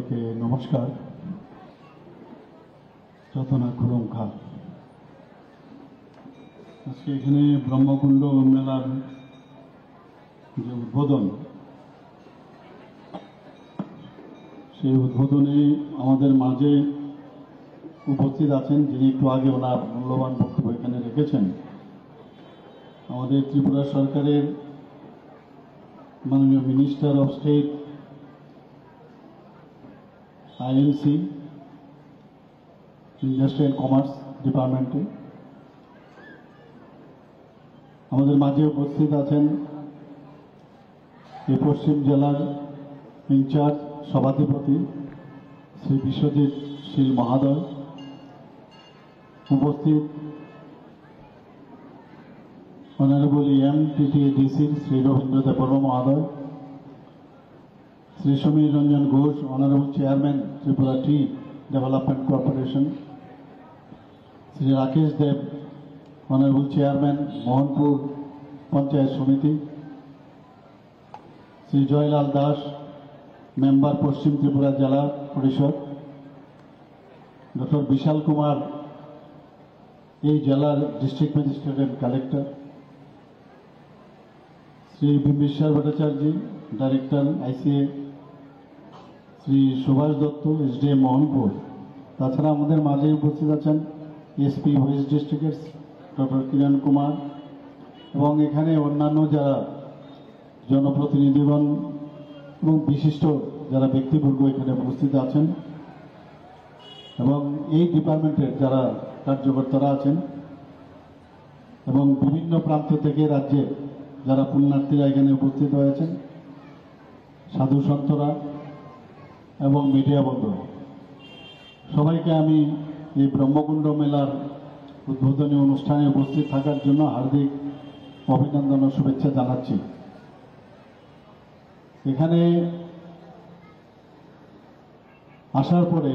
সবাইকে নমস্কার। যতনা খুরম খান, আজকে এখানে ব্রহ্মকুণ্ড মেলার যে উদ্বোধন, সেই উদ্বোধনে আমাদের মাঝে উপস্থিত আছেন, যিনি একটু আগে ওনার মূল্যবান বক্তব্য এখানে রেখেছেন, আমাদের ত্রিপুরা সরকারের মাননীয় minister of state INC industry and commerce ডিপার্টমেন্টে। আমাদের মাঝে উপস্থিত আছেন এই পশ্চিম জেলার ইনচার্জ সভাধিপতি শ্রী বিশ্বজিৎ শীল মহাদয়, উপস্থিত অনারেবল EM-TTA-DC শ্রী রবীন্দ্র দেববর্মা মহোদয়, শ্রী সমীর রঞ্জন ঘোষ, অনারেবল চেয়ারম্যান ত্রিপুরা টি ডেভেলপমেন্ট কর্পোরেশন, শ্রী রাকেশ দেব, অনারেবল চেয়ারম্যান মোহনপুর পঞ্চায়েত সমিতি, শ্রী জয়লাল দাস, মেম্বার পশ্চিম ত্রিপুরা জেলা পরিষদ, ডক্টর বিশাল কুমার, এই জেলার district magistrate and collector, Shri Bimbisar Bhattacharya, director ICA, Shri Subhash Dutta, SDM Mohanpur. তাছাড়া আমাদের মাঝে উপস্থিত আছেন SP ওয়েস্ট ডিস্ট্রিক্টের ডক্টর কিরণ কুমার, এবং এখানে অন্যান্য যারা জনপ্রতিনিধিগণ এবং বিশিষ্ট যারা ব্যক্তিবর্গ এখানে উপস্থিত আছেন, এবং এই ডিপার্টমেন্টের যারা কার্যকর্তারা আছেন, এবং বিভিন্ন প্রান্ত থেকে রাজ্যে যারা পুণ্যার্থীরা এখানে উপস্থিত হয়েছেন, সাধু সন্তরা এবং মিডিয়া বন্ধুরা, সবাইকে আমি এই ব্রহ্মকুণ্ড মেলার উদ্বোধনী অনুষ্ঠানে উপস্থিত থাকার জন্য হার্দিক অভিনন্দন ও শুভেচ্ছা জানাচ্ছি। এখানে আসার পরে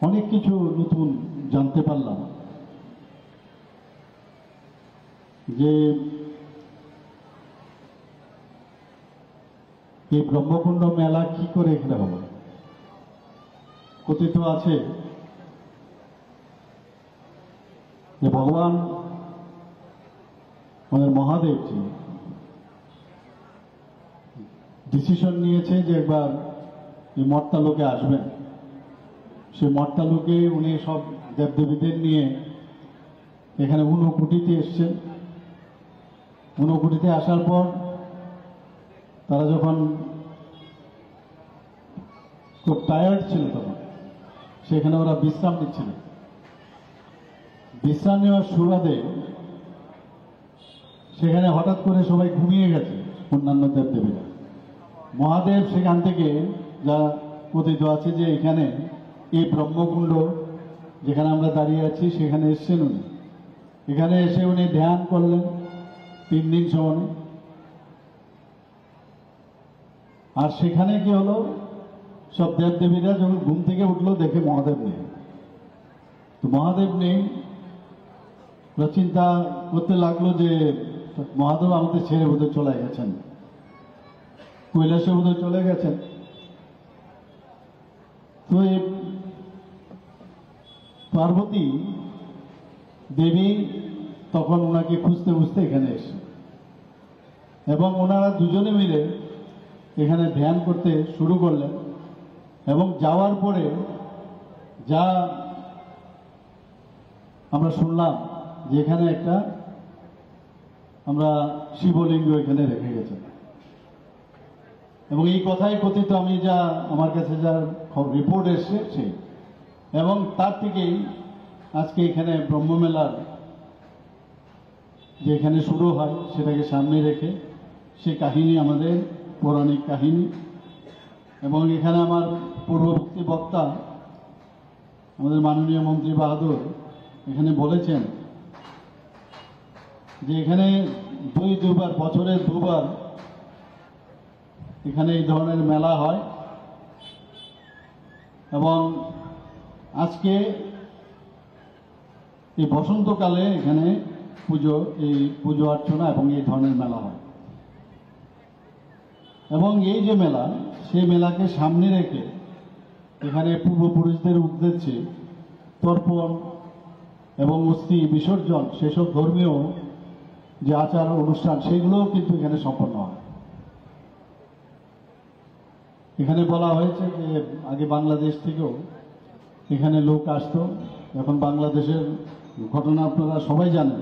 অনেক কিছু নতুন জানতে পারলাম, যে এই ব্রহ্মকুণ্ড মেলা কি করে এখানে হলো। কথিত আছে যে ভগবান আমাদের মহাদেবজি ডিসিশন নিয়েছে যে একবার এই মর্তালোকে আসবেন। সে মর্তালোকে উনি সব দেবদেবীদের নিয়ে এখানে ঊনকোটিতে এসছেন। ঊনকোটিতে আসার পর তারা যখন খুব টায়ার্ড ছিল, তখন সেখানে ওরা বিশ্রাম নিচ্ছিল। বিশ্রাম নেওয়ার সুবাদে সেখানে হঠাৎ করে সবাই ঘুমিয়ে গেছে, অন্যান্য দেবদেবীরা। মহাদেব সেখান থেকে, যা কথিত আছে যে এখানে এই ব্রহ্মকুণ্ড যেখানে আমরা দাঁড়িয়ে আছি সেখানে এসছেন উনি। এখানে এসে উনি ধ্যান করলেন 3 দিন সময়। আর সেখানে কি হলো, সব দেবদেবীরা যখন ঘুম থেকে উঠলো দেখে মহাদেব নেই। তো মহাদেব নেই, চিন্তা করতে লাগলো যে মহাদেব আমাদের ছেড়ে বোধহয় চলে গেছেন, কৈলাসে বোধহয় চলে গেছেন। তো এই পার্বতী দেবী তখন ওনাকে খুঁজতে খুঁজতে এখানে এসে, এবং ওনারা দুজনে মিলে এখানে ধ্যান করতে শুরু করলেন। এবং যাওয়ার পরে যা আমরা শুনলাম যে এখানে একটা আমরা শিবলিঙ্গ এখানে রেখে গেছেন, এবং এই কথাই কথিত, আমি যা আমার কাছে যা রিপোর্ট এসছে সেই, এবং তার থেকেই আজকে এখানে ব্রহ্মমেলার যে এখানে শুরু হয় সেটাকে সামনে রেখে সে কাহিনী আমাদের পৌরাণিক কাহিনী। এবং এখানে আমার পূর্ববর্তী বক্তা আমাদের মাননীয় মন্ত্রী বাহাদুর এখানে বলেছেন যে এখানে দুবার বছরে 2 বার এখানে এই ধরনের মেলা হয়, এবং আজকে এই বসন্তকালে এখানে পুজো অর্চনা এবং এই ধরনের মেলা হয়। এবং এই যে মেলা সেই মেলাকে সামনে রেখে এখানে পূর্বপুরুষদের উদ্দেশ্যে তর্পণ এবং অস্থি বিসর্জন, সেসব ধর্মীয় যে আচার অনুষ্ঠান সেগুলোও কিন্তু এখানে সম্পন্ন হয়। এখানে বলা হয়েছে যে আগে বাংলাদেশ থেকেও এখানে লোক আসতো, এখন বাংলাদেশের ঘটনা আপনারা সবাই জানেন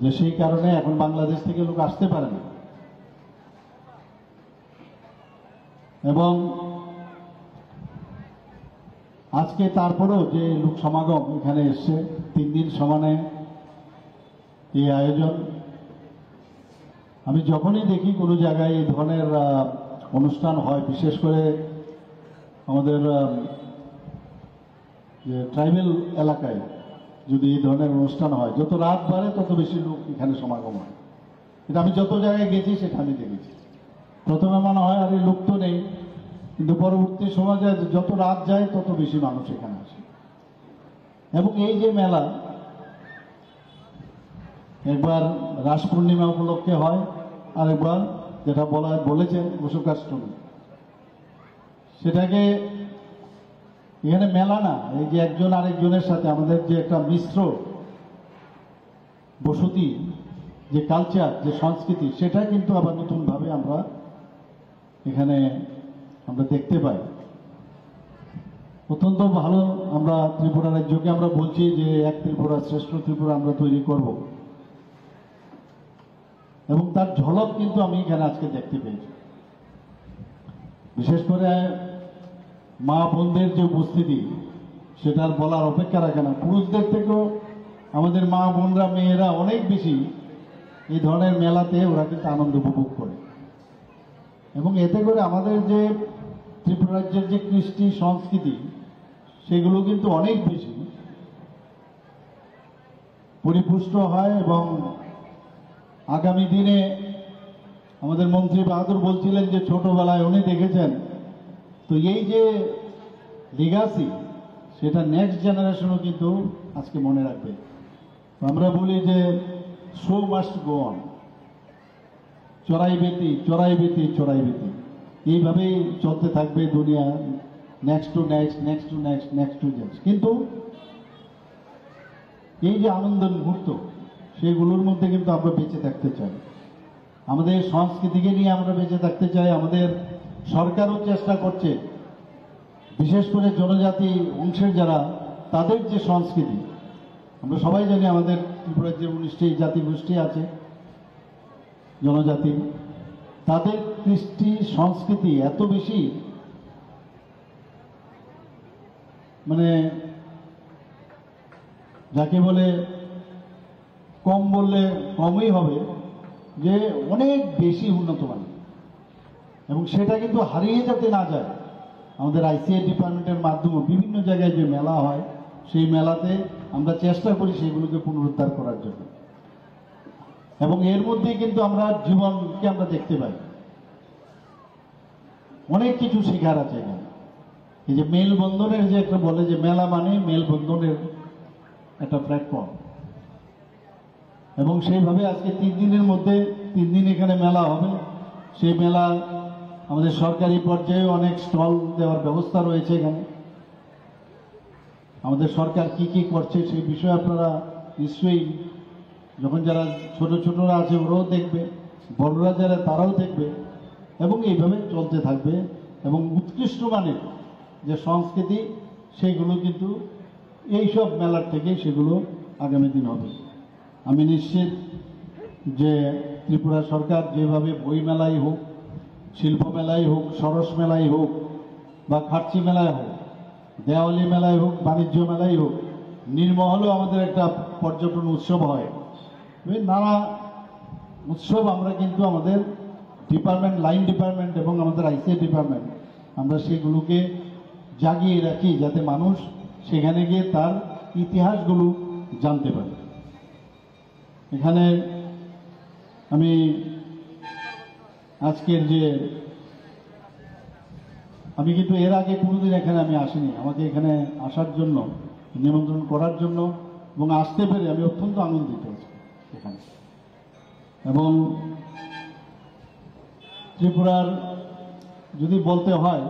যে সেই কারণে এখন বাংলাদেশ থেকে লোক আসতে পারে না। এবং আজকে তারপরেও যে লোক সমাগম এখানে এসছে, 3 দিন সমানে এই আয়োজন, আমি যখনই দেখি কোনো জায়গায় এই ধরনের অনুষ্ঠান হয়, বিশেষ করে আমাদের যে ট্রাইবেল এলাকায় যদি এই ধরনের অনুষ্ঠান হয়, যত রাত বাড়ে তত বেশি লোক এখানে সমাগম হয়। এটা আমি যত জায়গায় গেছি সেটা আমি দেখেছি। প্রথমে মনে হয় আর এই লোক তো নেই, কিন্তু পরবর্তী সময় যত রাত যায় তত বেশি মানুষ এখানে আসে। এবং এই যে মেলা একবার রাস পূর্ণিমা উপলক্ষে হয়, আর একবার যেটা বলেছেন বসুকাষ্টমী, সেটাকে এখানে মেলা না, এই যে একজন আরেকজনের সাথে আমাদের যে একটা মিশ্র বসতি, যে কালচার, যে সংস্কৃতি, সেটা কিন্তু আবার নতুনভাবে আমরা এখানে দেখতে পাই। অত্যন্ত ভালো। আমরা ত্রিপুরা রাজ্যকে আমরা বলছি যে এক ত্রিপুরা শ্রেষ্ঠ ত্রিপুরা আমরা তৈরি করব, এবং তার ঝলক কিন্তু আমি এখানে আজকে দেখতে পেয়েছি। বিশেষ করে মা বোনদের যে উপস্থিতি, সেটার বলার অপেক্ষা রাখে না। পুরুষদের থেকেও আমাদের মা বোনরা, মেয়েরা অনেক বেশি এই ধরনের মেলাতে ওরা কিন্তু আনন্দ উপভোগ করে, এবং এতে করে আমাদের যে ত্রিপুরা রাজ্যের যে কৃষ্টি সংস্কৃতি, সেগুলো কিন্তু অনেক বেশি পরিপুষ্ট হয়। এবং আগামী দিনে আমাদের মন্ত্রী বাহাদুর বলছিলেন যে ছোটবেলায় উনি দেখেছেন, তো এই যে লিগাসি, সেটা নেক্সট জেনারেশনও কিন্তু আজকে মনে রাখবে। আমরা বলি যে শো মাস্ট গো অন, চড়াই বেতি চড়াই বেতি চড়াই বেতি, এইভাবেই চলতে থাকবে দুনিয়া, next to next, next to next, next to next. কিন্তু এই যে আনন্দের মুহূর্ত, সেগুলোর মধ্যে কিন্তু আমরা বেঁচে থাকতে চাই। আমাদের সংস্কৃতিকে নিয়ে আমরা বেঁচে থাকতে চাই। আমাদের সরকারও চেষ্টা করছে, বিশেষ করে জনজাতি অংশের যারা, তাদের যে সংস্কৃতি, আমরা সবাই জানি আমাদের ত্রিপুরার যে 19টি জাতিগোষ্ঠী আছে, জনজাতি, তাদের কৃষ্টি সংস্কৃতি এত বেশি, মানে যাকে বলে কম বললে কমই হবে, যে অনেক বেশি উন্নত মানের, এবং সেটা কিন্তু হারিয়ে যেতে না যায়। আমাদের আইসিআই ডিপার্টমেন্টের মাধ্যমে বিভিন্ন জায়গায় যে মেলা হয়, সেই মেলাতে আমরা চেষ্টা করি সেগুলোকে পুনরুদ্ধার করার জন্য, এবং এর মধ্যেই কিন্তু আমরা জীবনকে আমরা দেখতে পাই। অনেক কিছু শেখার আছে এখানে। এই যে মেলবন্ধনের যে একটা বলে যে মেলা মানে মেলবন্ধনের একটা প্ল্যাটফর্ম, এবং সেইভাবে আজকে 3 দিনের মধ্যে 3 দিন এখানে মেলা হবে। সেই মেলা আমাদের সরকারি পর্যায়ে অনেক স্টল দেওয়ার ব্যবস্থা রয়েছে এখানে। আমাদের সরকার কি কি করছে সেই বিষয়ে আপনারা নিশ্চয়ই, যখন যারা ছোট ছোটরা আছে ওরাও দেখবে, বড়রা যারা তারাও দেখবে, এবং এইভাবে চলতে থাকবে। এবং উৎকৃষ্ট মানের যে সংস্কৃতি, সেগুলো কিন্তু এইসব মেলার থেকে সেগুলো আগামী দিন হবে। আমি নিশ্চিত যে ত্রিপুরা সরকার যেভাবে বই মেলাই হোক, শিল্প মেলাই হোক, সরস মেলাই হোক, বা খাটচি মেলায় হোক, দেওয়ালি মেলায় হোক, বাণিজ্য মেলাই হোক, নির্মহলেও আমাদের একটা পর্যটন উৎসব হয়। নানা উৎসব আমরা কিন্তু আমাদের ডিপার্টমেন্ট, লাইন ডিপার্টমেন্ট এবং আমাদের আইসিআই ডিপার্টমেন্ট, আমরা সেগুলোকে জাগিয়ে রাখি, যাতে মানুষ সেখানে গিয়ে তার ইতিহাসগুলো জানতে পারে। এখানে আমি আজকের যে, আমি কিন্তু এর আগে কোনোদিন এখানে আমি আসিনি, আমাকে এখানে আসার জন্য, নিমন্ত্রণ করার জন্য, এবং আসতে পেরে আমি অত্যন্ত আনন্দিত এখানে। এবং ত্রিপুরার যদি বলতে হয়,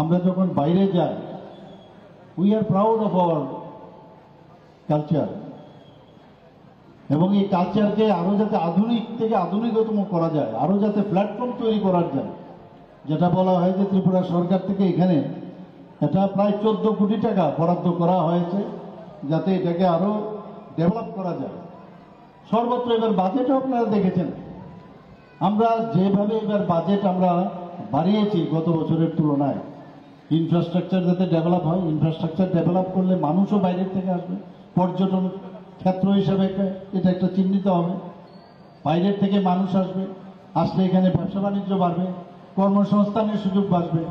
আমরা যখন বাইরে যাই, we are proud of our culture, এবং এই কালচারকে আরো যাতে আধুনিক থেকে আধুনিকতম করা যায়, আরো যাতে প্ল্যাটফর্ম তৈরি করা যায়, যেটা বলা হয় যে ত্রিপুরা সরকার থেকে এখানে এটা প্রায় 14 কোটি টাকা বরাদ্দ করা হয়েছে যাতে এটাকে আরো ডেভেলপ করা যায়। সর্বত্র এবার বাজেটও আপনারা দেখেছেন, আমরা যেভাবে এবার বাজেট আমরা বাড়িয়েছি গত বছরের তুলনায়, ইনফ্রাস্ট্রাকচার যাতে ডেভেলপ হয়, ইনফ্রাস্ট্রাকচার ডেভেলপ করলে মানুষও বাইরের থেকে আসবে, পর্যটন ক্ষেত্র হিসেবে এটা একটা চিহ্নিত হবে, বাইরের থেকে মানুষ আসবে, আসলে এখানে ব্যবসা বাণিজ্য বাড়বে, কর্মসংস্থানের সুযোগ বাড়বে।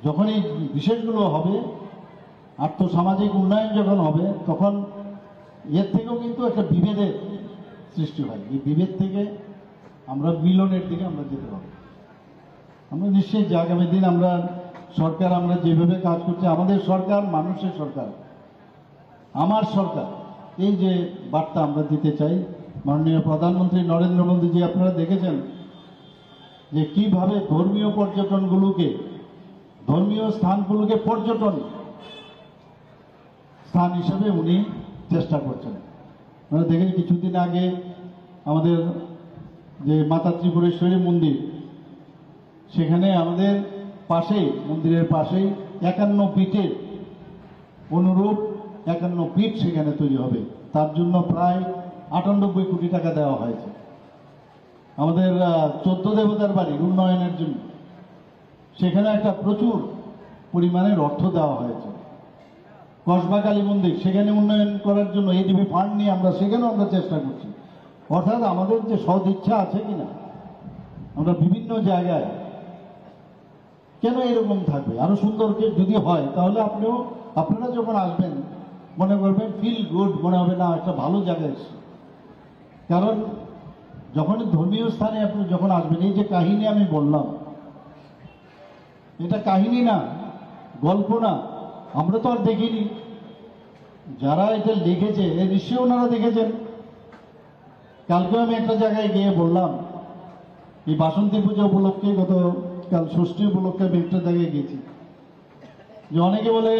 যখন এই বিষয়গুলো হবে, আর্থসামাজিক উন্নয়ন যখন হবে, তখন এর থেকেও কিন্তু একটা বিভেদের সৃষ্টি হয়। এই বিভেদ থেকে আমরা মিলনের দিকে আমরা যেতে পারব। আমরা নিশ্চয়ই যে আগামী দিন আমরা সরকার, আমরা যেভাবে কাজ করছি, আমাদের সরকার মানুষের সরকার, আমার সরকার, এই যে বার্তা আমরা দিতে চাই, মাননীয় প্রধানমন্ত্রী নরেন্দ্র মোদীজি আপনারা দেখেছেন যে কিভাবে ধর্মীয় পর্যটনগুলোকে, ধর্মীয় স্থানগুলোকে পর্যটন স্থান হিসেবে উনি চেষ্টা করছেন। আমরা দেখেছি কিছুদিন আগে আমাদের যে মাতা ত্রিপুরেশ্বরী মন্দির, সেখানে আমাদের পাশেই, মন্দিরের পাশেই 51 ফিটের অনুরূপ 51 ফিট সেখানে তৈরি হবে, তার জন্য প্রায় 98 কোটি টাকা দেওয়া হয়েছে। আমাদের 14 দেবতার বাড়ির উন্নয়নের জন্য সেখানে একটা প্রচুর পরিমাণের অর্থ দেওয়া হয়েছে। কসবা কালী মন্দির, সেখানে উন্নয়ন করার জন্য এডিবি ফান্ড নিয়ে আমরা সেখানেও আমরা চেষ্টা করছি। অর্থাৎ আমাদের যে সদ ইচ্ছা আছে কিনা, আমরা বিভিন্ন জায়গায়, কেন এরকম থাকবে, আরো সুন্দর যদি হয় তাহলে আপনারা যখন আসবেন মনে করবেন ফিল গুড, মনে হবে না একটা ভালো জায়গায় এসেছে। কারণ যখন ধর্মীয় স্থানে আপনি যখন আসবেন, এই যে কাহিনী আমি বললাম, এটা কাহিনী না, গল্প না, আমরা তো আর দেখিনি, যারা এটা লিখেছে নিশ্চয়ই ওনারা দেখেছেন। কালকে আমি একটা জায়গায় গিয়ে বললাম, এই বাসন্তী পূজা উপলক্ষে, গতকাল ষষ্ঠী উপলক্ষে আমি একটা জায়গায় গেছি, যে অনেকে বলে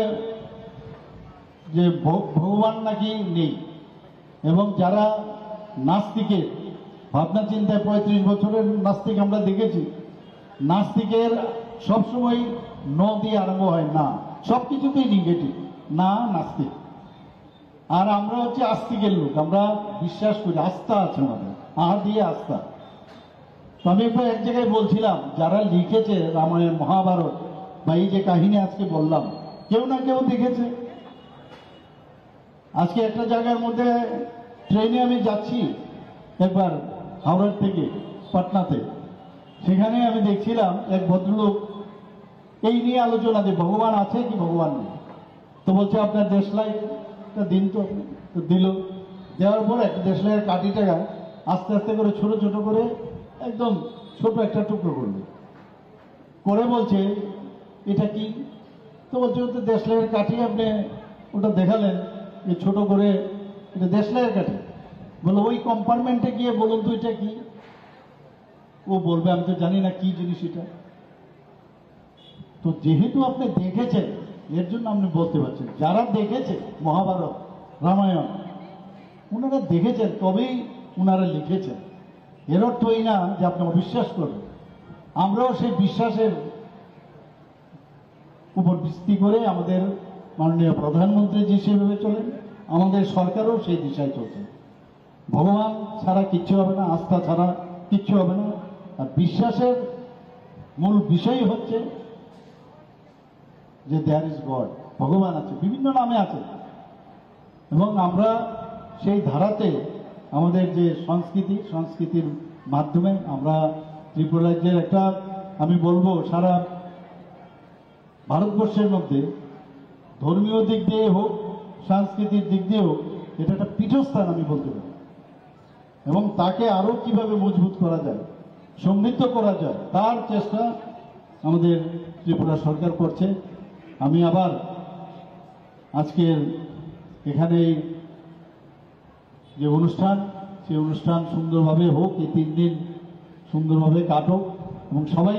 যে ভগবান নাকি নেই, এবং যারা নাস্তিকের ভাবনা চিন্তায় 35 বছরের নাস্তিক আমরা দেখেছি, নাস্তিকের সবসময় ন দিয়ে আরম্ভ হয়, না, সবকিছুতেই নেগেটিভ, না নাস্তিক। আর আমরা হচ্ছে আস্তিকের লোক, আমরা বিশ্বাস করি, আস্থা আছে আমাদের, দিয়ে আস্থা। তো আমি একবার এক জায়গায় বলছিলাম, যারা লিখেছে রামায়ণ মহাভারত বা এই যে কাহিনী আজকে বললাম, কেউ না কেউ দেখেছে। আজকে একটা জায়গার মধ্যে ট্রেনে আমি যাচ্ছি একবার হাওড়ার থেকে পাটনাতে, সেখানে আমি দেখছিলাম এক ভদ্রলোক এই নিয়ে আলোচনা, যে ভগবান আছে কি ভগবান নেই। তো বলছে আপনার দেশলাইটা দিন, তো দিল। দেওয়ার পর একটা দেশলাইয়ের কাঠিটা আস্তে আস্তে করে ছোট ছোট করে একদম ছোট একটা টুকরো করলো, করে বলছে এটা কি? তো বলছে ওটা দেশলাইয়ের কাঠি, আপনি ওটা দেখালেন যে ছোট করে, এটা দেশলাইয়ের কাঠি। বললো ওই কম্পার্টমেন্টে গিয়ে বলুন তো এটা কি। ও বলবে আমি তো জানি না কি জিনিস এটা। তো যেহেতু আপনি দেখেছেন, এর জন্য আপনি বলতে পারছেন। যারা দেখেছে মহাভারত রামায়ণ, ওনারা দেখেছেন, তবেই ওনারা লিখেছেন। এর অর্থ এই না যে আপনি অবিশ্বাস করবেন। আমরাও সেই বিশ্বাসের উপর ভিত্তি করে আমাদের মাননীয় প্রধানমন্ত্রী যে সেভাবে চলেন, আমাদের সরকারও সেই দিশায় চলছে। ভগবান ছাড়া কিচ্ছু হবে না, আস্থা ছাড়া কিচ্ছু হবে না। আর বিশ্বাসের মূল বিষয় হচ্ছে যে দেয়ার ইজ গড, ভগবান আছে, বিভিন্ন নামে আছে। এবং আমরা সেই ধারাতে আমাদের যে সংস্কৃতির মাধ্যমে আমরা ত্রিপুরা রাজ্যের একটা, আমি বলবো সারা ভারতবর্ষের মধ্যে ধর্মীয় দিক দিয়ে হোক, সাংস্কৃতিক দিক দিয়ে হোক, এটা একটা পীঠস্থান আমি বলতে পারি। এবং তাকে আরো কিভাবে মজবুত করা যায়, সমৃদ্ধ করা যায়, তার চেষ্টা আমাদের ত্রিপুরা সরকার করছে। আমি আবার আজকের এখানে যে অনুষ্ঠান, সেই অনুষ্ঠান সুন্দরভাবে হোক, এই 3 দিন সুন্দরভাবে কাটুক এবং সবাই